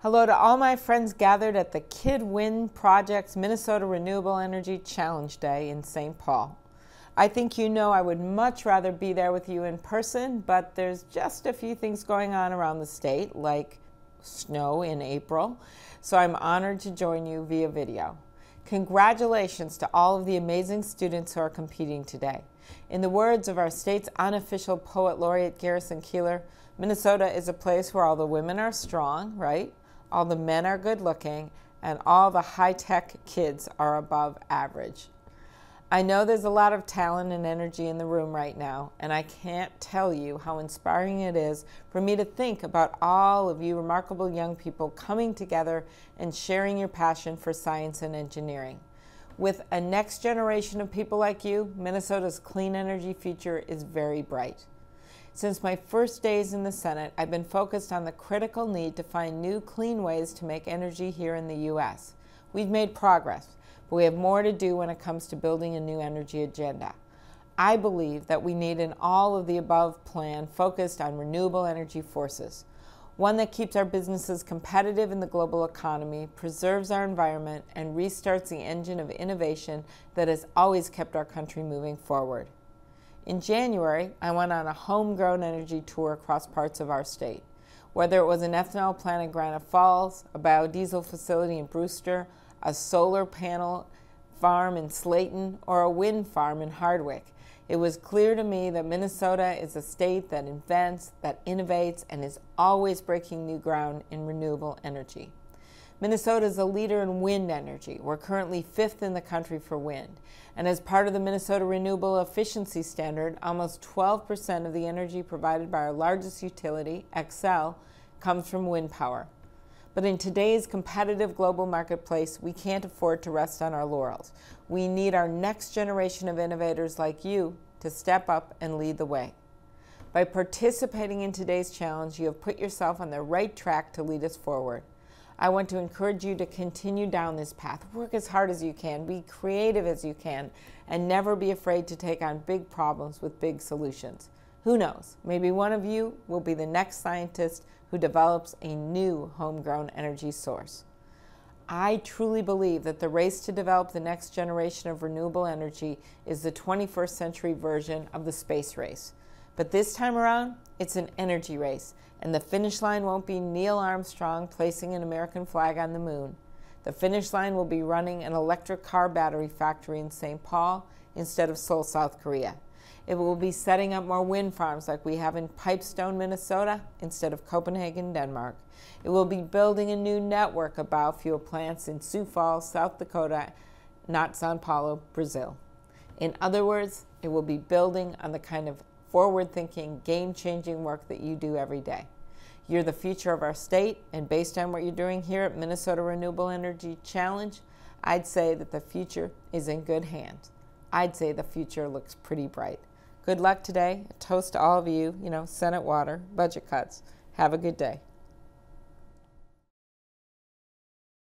Hello to all my friends gathered at the Kid Wind Project's Minnesota Renewable Energy Challenge Day in St. Paul. I think you know I would much rather be there with you in person, but there's just a few things going on around the state, like snow in April, so I'm honored to join you via video. Congratulations to all of the amazing students who are competing today. In the words of our state's unofficial poet laureate Garrison Keillor, Minnesota is a place where all the women are strong, right? All the men are good looking, and all the high-tech kids are above average. I know there's a lot of talent and energy in the room right now, and I can't tell you how inspiring it is for me to think about all of you remarkable young people coming together and sharing your passion for science and engineering. With a next generation of people like you, Minnesota's clean energy future is very bright. Since my first days in the Senate, I've been focused on the critical need to find new clean ways to make energy here in the U.S. We've made progress, but we have more to do when it comes to building a new energy agenda. I believe that we need an all-of-the-above plan focused on renewable energy sources, one that keeps our businesses competitive in the global economy, preserves our environment, and restarts the engine of innovation that has always kept our country moving forward. In January, I went on a homegrown energy tour across parts of our state. Whether it was an ethanol plant in Granite Falls, a biodiesel facility in Brewster, a solar panel farm in Slayton, or a wind farm in Hardwick, it was clear to me that Minnesota is a state that invents, that innovates, and is always breaking new ground in renewable energy. Minnesota is a leader in wind energy. We're currently 5th in the country for wind. And as part of the Minnesota Renewable Efficiency Standard, almost 12% of the energy provided by our largest utility, Xcel, comes from wind power. But in today's competitive global marketplace, we can't afford to rest on our laurels. We need our next generation of innovators like you to step up and lead the way. By participating in today's challenge, you have put yourself on the right track to lead us forward. I want to encourage you to continue down this path. Work as hard as you can, be creative as you can, and never be afraid to take on big problems with big solutions. Who knows, maybe one of you will be the next scientist who develops a new homegrown energy source. I truly believe that the race to develop the next generation of renewable energy is the 21st century version of the space race. But this time around, it's an energy race, and the finish line won't be Neil Armstrong placing an American flag on the moon. The finish line will be running an electric car battery factory in St. Paul instead of Seoul, South Korea. It will be setting up more wind farms like we have in Pipestone, Minnesota, instead of Copenhagen, Denmark. It will be building a new network of biofuel plants in Sioux Falls, South Dakota, not Sao Paulo, Brazil. In other words, it will be building on the kind of forward-thinking, game-changing work that you do every day. You're the future of our state, and based on what you're doing here at Minnesota Renewable Energy Challenge, I'd say that the future is in good hands. I'd say the future looks pretty bright. Good luck today. A toast to all of you, Senate water, budget cuts. Have a good day.